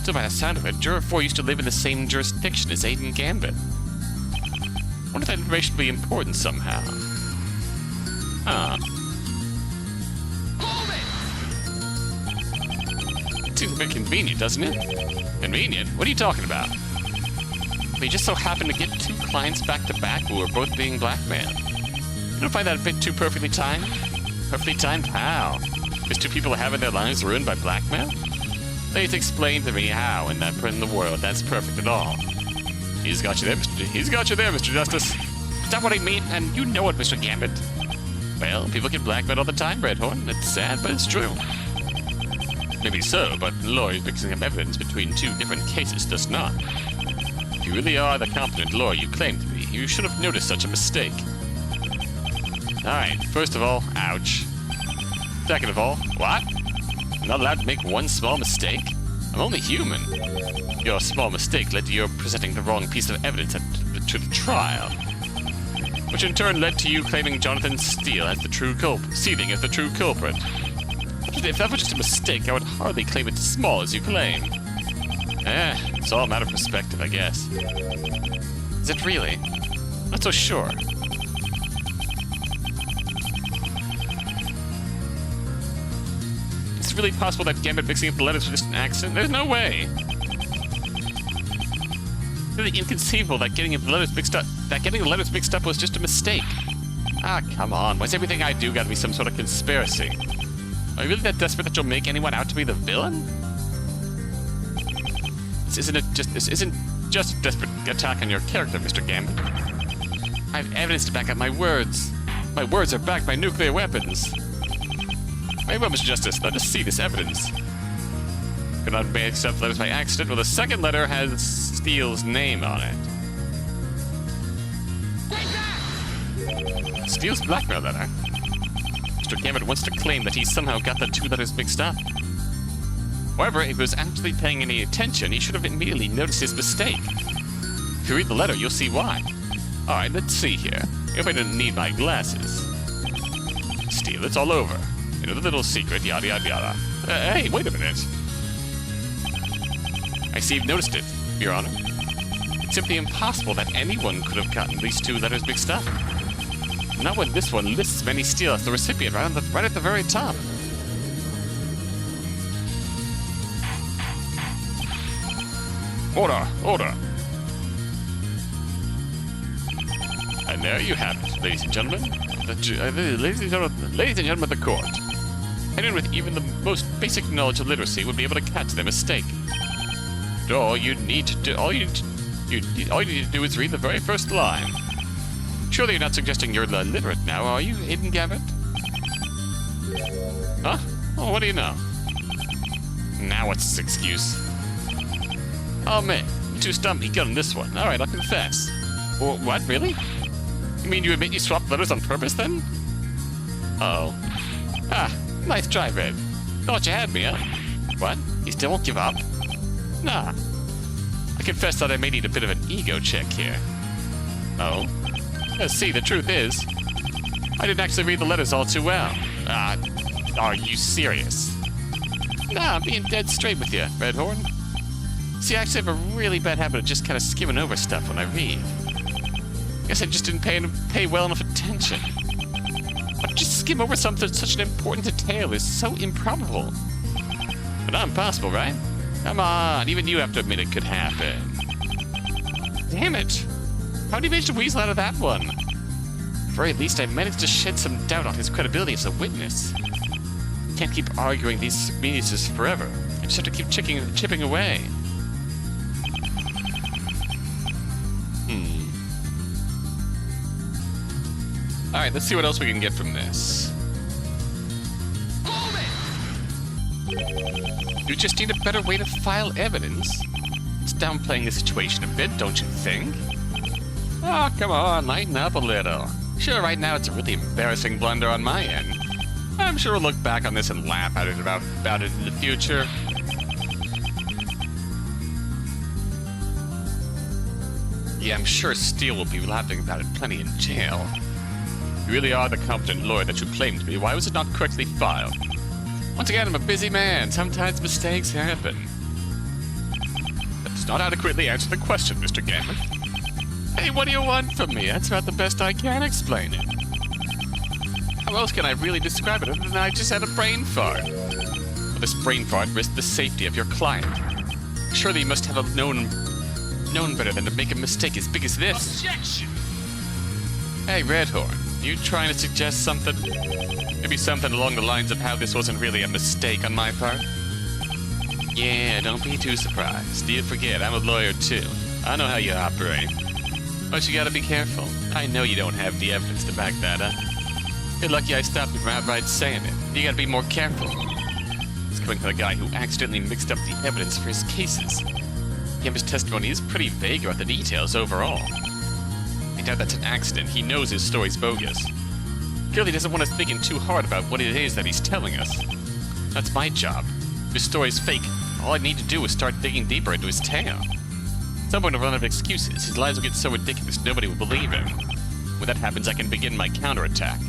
So by the sound of it, Juror 4 used to live in the same jurisdiction as Aiden Gambit. I wonder if that information would be important somehow. It seems a bit convenient, doesn't it? Convenient? What are you talking about? We just so happened to get 2 clients back-to-back who were both being blackmailed. You don't find that a bit too perfectly timed? Perfectly timed how? Because 2 people are having their lives ruined by blackmail? Please explain to me how in the world that's perfect at all. He's got you there, Mr. Justice. Is that what I mean? And you know it, Mr. Gambit. Well, people get blackmailed all the time, Redhorn. It's sad, but it's true. Maybe so, but lawyers mixing up evidence between 2 different cases does not. If you really are the competent lawyer you claim to be, you should have noticed such a mistake. Alright, first of all, ouch. Second of all, what? I'm not allowed to make one small mistake? I'm only human. Your small mistake led to your presenting the wrong piece of evidence to the trial. Which in turn led to you claiming Jonathan Steele as the true culprit, Seething as the true culprit. If that was just a mistake, I would hardly claim it as small as you claim. It's all a matter of perspective, I guess. Is it really? Not so sure. Is it really possible that Gambit mixing up the letters was just an accident? There's no way. It's really inconceivable that getting the letters mixed up was just a mistake. Ah, come on. Why's everything I do gotta be some sort of conspiracy? Are you really that desperate that you'll make anyone out to be the villain? This isn't just a desperate attack on your character, Mr. Gambit. I have evidence to back up my words. My words are backed by nuclear weapons. Very well, Mr. Justice, let us see this evidence. Could not mix up letters by accident. Well, the second letter has Steele's name on it. Steele's blackmail letter? Mr. Gambit wants to claim that he somehow got the 2 letters mixed up. However, if he was actually paying any attention, he should have immediately noticed his mistake. If you read the letter, you'll see why. Alright, let's see here. If I didn't need my glasses. Steele, it's all over. You know the little secret, yada yada yada. Hey, wait a minute. I see you've noticed it, Your Honor. It's simply impossible that anyone could have gotten these 2 letters mixed up. Not when this one lists Benny Steele as the recipient right at the very top. Order! Order! And there you have it, ladies and gentlemen. Ladies and gentlemen of the court. Anyone with even the most basic knowledge of literacy would be able to catch their mistake. All you need to do is read the very first line. Surely you're not suggesting you're illiterate now, are you, Aiden Gambit? Huh? Oh, what do you know? Now what's this excuse? Oh man, I'm too stumpy on this one. Alright, I'll confess. What, really? You mean you admit you swapped letters on purpose then? Uh-oh. Ah, nice try, Red. Thought you had me, huh? What? You still won't give up? Nah. I confess that I may need a bit of an ego check here. Oh? See, the truth is, I didn't actually read the letters all too well. Are you serious? Nah, I'm being dead straight with you, Redhorn. See, I actually have a really bad habit of just kind of skimming over stuff when I read. Guess I just didn't pay well enough attention. But just skim over something such an important detail is so improbable. But not impossible, right? Come on, even you have to admit it could happen. Damn it! How did he manage to weasel out of that one? At the very least, I managed to shed some doubt on his credibility as a witness. Can't keep arguing these meanises forever. I just have to keep chipping away. Alright, let's see what else we can get from this. You just need a better way to file evidence. It's downplaying the situation a bit, don't you think? Oh, come on, lighten up a little. Sure, right now it's a really embarrassing blunder on my end. I'm sure we'll look back on this and laugh at it about it in the future. Yeah, I'm sure Steele will be laughing about it plenty in jail. You really are the competent lawyer that you claim to be. Why was it not correctly filed? Once again, I'm a busy man. Sometimes mistakes happen. That does not adequately answer the question, Mr. Gambit. Hey, what do you want from me? That's about the best I can explain it. How else can I really describe it other than I just had a brain fart? Well, this brain fart risked the safety of your client. Surely you must have known better than to make a mistake as big as this. Objection! Hey, Redhorn. You trying to suggest something? Maybe something along the lines of how this wasn't really a mistake on my part? Yeah, don't be too surprised. Do you forget, I'm a lawyer too. I know how you operate. But you gotta be careful. I know you don't have the evidence to back that up. You're lucky I stopped you from outright saying it. You gotta be more careful. It's coming from a guy who accidentally mixed up the evidence for his cases. Gambit's testimony is pretty vague about the details overall. I doubt that's an accident. He knows his story's bogus. Clearly doesn't want us thinking too hard about what it is that he's telling us. That's my job. If his story's fake, all I need to do is start digging deeper into his tale. At some point, I'll run out of excuses. His lies will get so ridiculous nobody will believe him. When that happens, I can begin my counterattack.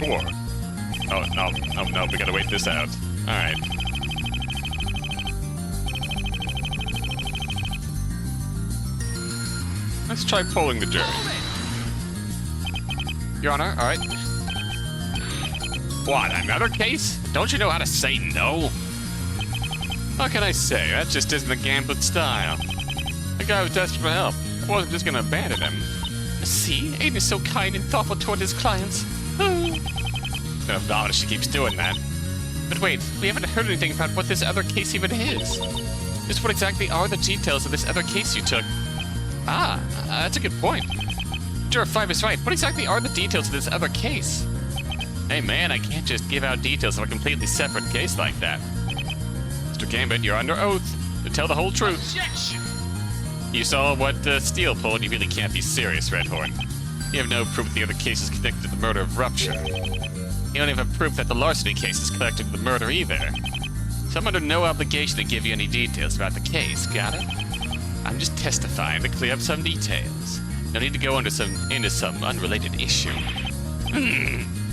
Four. Oh, no, we gotta wait this out. Alright. Let's try polling the jury. Your Honor, alright. What, another case? Don't you know how to say no? What can I say? That just isn't the Gambit style. The guy was desperate for help. I wasn't just gonna abandon him. See, Aiden is so kind and thoughtful toward his clients. Gonna vomit if she keeps doing that. But wait, we haven't heard anything about what this other case even is. Just what exactly are the details of this other case you took? Ah, that's a good point. Juror 5 is right. What exactly are the details of this other case? Hey man, I can't just give out details of a completely separate case like that. Mr. Gambit, you're under oath to tell the whole truth. Objection! You saw what Steele pulled. You really can't be serious, Redhorn. You have no proof that the other case is connected to the murder of Rupture. You don't even have proof that the larceny case is connected to the murder either. So I'm under no obligation to give you any details about the case, got it? I'm just testifying to clear up some details. No need to go into some unrelated issue.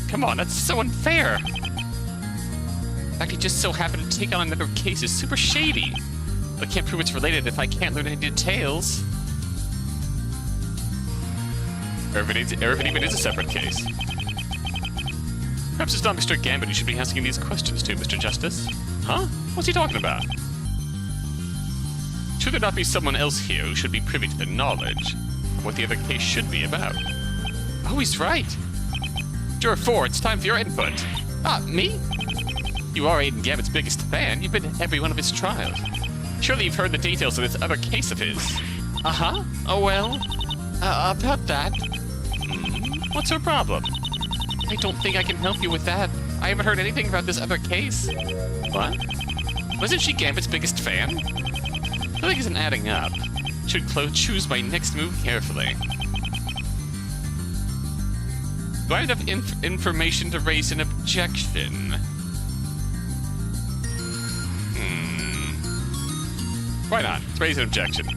Come on, that's so unfair. The fact he just so happened to take on another case is super shady. But I can't prove it's related if I can't learn any details. Or if it even is a separate case. Perhaps it's not Mr. Gambit you should be asking these questions to, Mr. Justice. Huh? What's he talking about? Should there not be someone else here who should be privy to the knowledge of what the other case should be about? Oh, he's right. Juror 4, it's time for your input. Ah, me? You are Aiden Gambit's biggest fan. You've been to every one of his trials. Surely you've heard the details of this other case of his. Uh-huh. Oh, well. About that. What's her problem? I don't think I can help you with that. I haven't heard anything about this other case. What? Wasn't she Gambit's biggest fan? Nothing isn't adding up. Should choose my next move carefully. Do I have enough information to raise an objection? Why not? Let's raise an objection.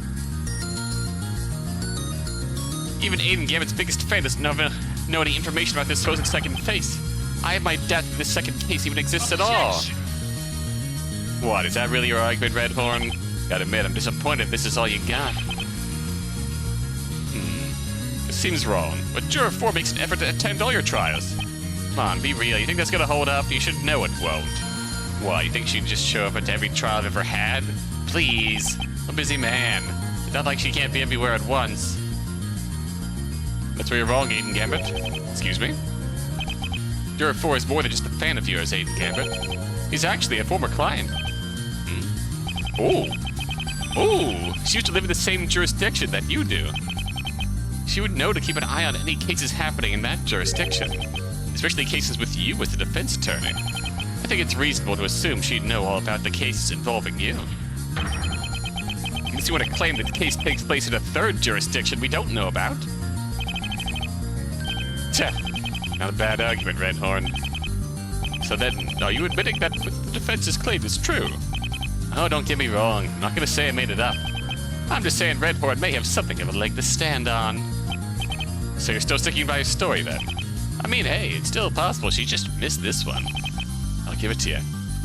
Even Aiden Gambit's biggest fan doesn't know any information about this supposed second case. I have my doubt that this second case even exists at all. What, is that really your argument, Redhorn? Gotta admit, I'm disappointed if this is all you got. This seems wrong, but Juror 4 makes an effort to attend all your trials. Come on, be real. You think that's gonna hold up? You should know it won't. What, you think she'd just show up at every trial I've ever had? Please. I'm a busy man. It's not like she can't be everywhere at once. That's where you're wrong, Aiden Gambit. Excuse me? Juror 4 is more than just a fan of yours, Aiden Gambit. He's actually a former client. Oh. Oh, she used to live in the same jurisdiction that you do. She would know to keep an eye on any cases happening in that jurisdiction, especially cases with you as the defense attorney. I think it's reasonable to assume she'd know all about the cases involving you. Unless you want to claim that the case takes place in a third jurisdiction we don't know about. Tch, not a bad argument, Redhorn. So then, are you admitting that the defense's claim is true? Oh, don't get me wrong. I'm not going to say I made it up. I'm just saying Redhorn may have something of a leg to stand on. So you're still sticking by your story, then? I mean, hey, it's still possible she just missed this one. I'll give it to you.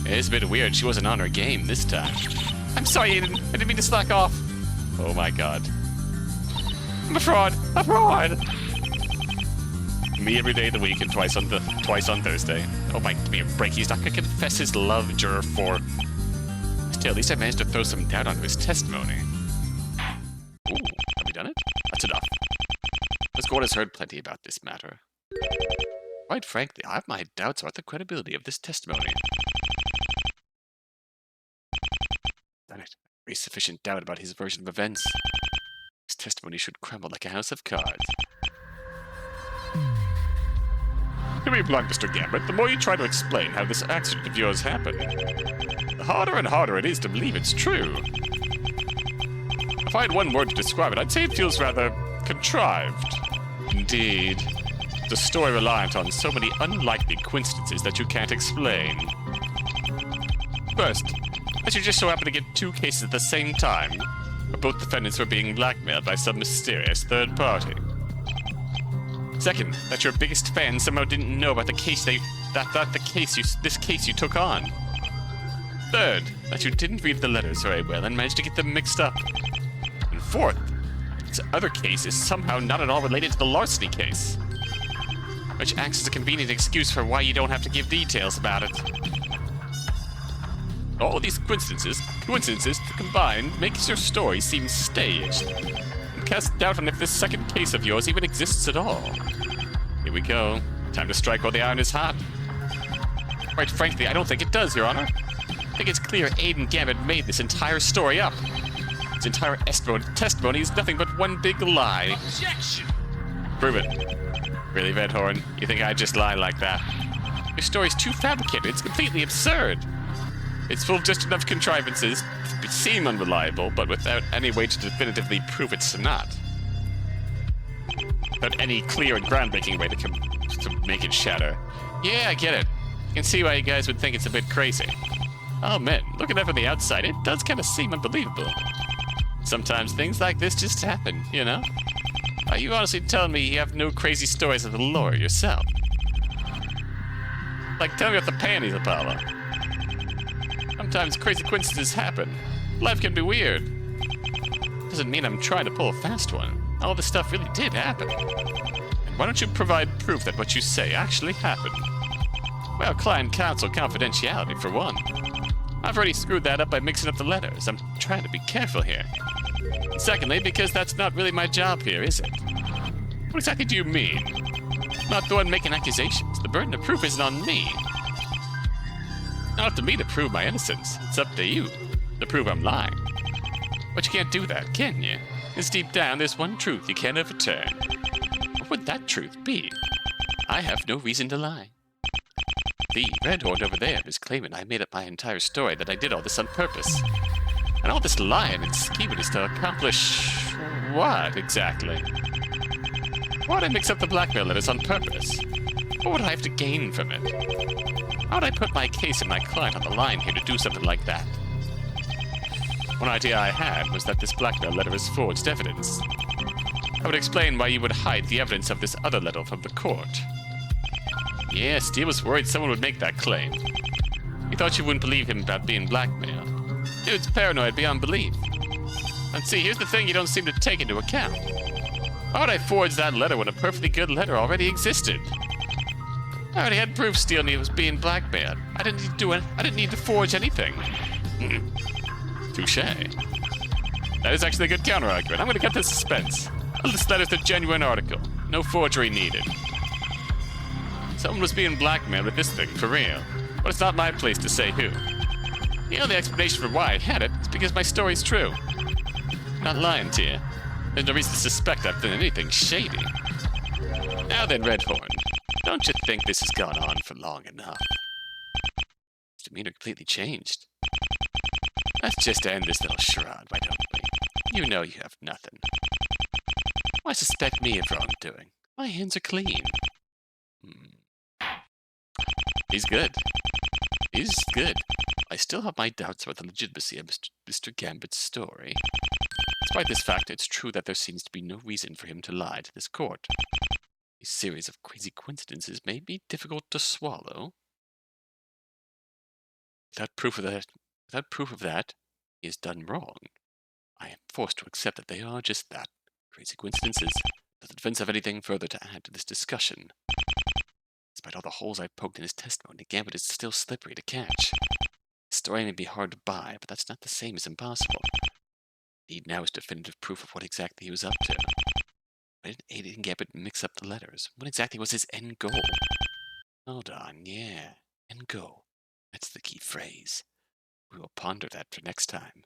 It is a bit weird she wasn't on her game this time. I'm sorry, Aiden. I didn't mean to slack off. Oh my god. I'm a fraud. A fraud! Me every day of the week and twice on Thursday. Oh my, give me a break. He's not going to confess his love, Juror 4. Still, at least I managed to throw some doubt onto his testimony. Ooh, have we done it? That's enough. This court has heard plenty about this matter. Quite frankly, I have my doubts about the credibility of this testimony. Done it. Very sufficient doubt about his version of events. His testimony should crumble like a house of cards. To be blunt, Mr. Gambit, the more you try to explain how this accident of yours happened, the harder and harder it is to believe it's true. If I had one word to describe it, I'd say it feels rather contrived. Indeed. It's a story reliant on so many unlikely coincidences that you can't explain. First, that you just so happen to get two cases at the same time, where both defendants were being blackmailed by some mysterious third party. Second, that your biggest fan somehow didn't know about the case this case you took on. Third, that you didn't read the letters very well and managed to get them mixed up. And fourth, this other case is somehow not at all related to the larceny case, which acts as a convenient excuse for why you don't have to give details about it. All of these coincidences combined makes your story seem staged, and cast doubt on if this second case of yours even exists at all. Here we go. Time to strike while the iron is hot. Quite frankly, I don't think it does, Your Honor. I think it's clear Aiden Gambit made this entire story up. His entire testimony is nothing but one big lie. Objection! Prove it. Really, Redhorn? You think I'd just lie like that? Your story's too fabricated. It's completely absurd. It's full of just enough contrivances to seem unreliable, but without any way to definitively prove it's not. Without any clear and groundbreaking way to make it shatter. Yeah, I get it. I can see why you guys would think it's a bit crazy. Oh man, looking at it from the outside, it does kind of seem unbelievable. Sometimes things like this just happen, you know? Are you honestly telling me you have no crazy stories of the lore yourself? Like, tell me about the panties, Apollo. Sometimes crazy coincidences happen. Life can be weird. Doesn't mean I'm trying to pull a fast one. All this stuff really did happen. And why don't you provide proof that what you say actually happened? Well, client counsel confidentiality, for one. I've already screwed that up by mixing up the letters. I'm trying to be careful here. And secondly, because that's not really my job here, is it? What exactly do you mean? I'm not the one making accusations. The burden of proof isn't on me. Not up to me to prove my innocence. It's up to you to prove I'm lying. But you can't do that, can you? Because deep down, there's one truth you can't overturn. What would that truth be? I have no reason to lie. The Redhorn over there is claiming I made up my entire story, that I did all this on purpose. And all this lying and scheming is to accomplish what, exactly? Why would I mix up the blackmail letters on purpose? What would I have to gain from it? How would I put my case and my client on the line here to do something like that? One idea I had was that this blackmail letter is forged evidence. I would explain why you would hide the evidence of this other letter from the court. Yeah, Steele was worried someone would make that claim. He thought you wouldn't believe him about being blackmailed. Dude's paranoid beyond belief. And see, here's the thing you don't seem to take into account. Why would I forge that letter when a perfectly good letter already existed? I already had proof Steele was being blackmailed. I didn't need to do it. I didn't need to forge anything. Touché. That is actually a good counter-argument. I'm going to cut the suspense. Well, this letter's a genuine article. No forgery needed. Someone was being blackmailed with this thing, for real. But it's not my place to say who. The only explanation for why I had it is because my story's true. I'm not lying to you. There's no reason to suspect I've done anything shady. Now then, Redhorn, don't you think this has gone on for long enough? His demeanor completely changed. Let's just end this little charade, why don't we? You know you have nothing. Why suspect me of wrongdoing? My hands are clean. He's good. He's good. I still have my doubts about the legitimacy of Mr. Gambit's story. Despite this fact, it's true that there seems to be no reason for him to lie to this court. A series of crazy coincidences may be difficult to swallow. Without proof of that, he has done wrong. I am forced to accept that they are just that, crazy coincidences. Does the defense have anything further to add to this discussion? Despite all the holes I've poked in his testimony, Gambit is still slippery to catch. His story may be hard to buy, but that's not the same as impossible. Need now is definitive proof of what exactly he was up to. Why did Aiden Gambit mix up the letters? What exactly was his end goal? Hold on, yeah. End goal. That's the key phrase. We will ponder that for next time.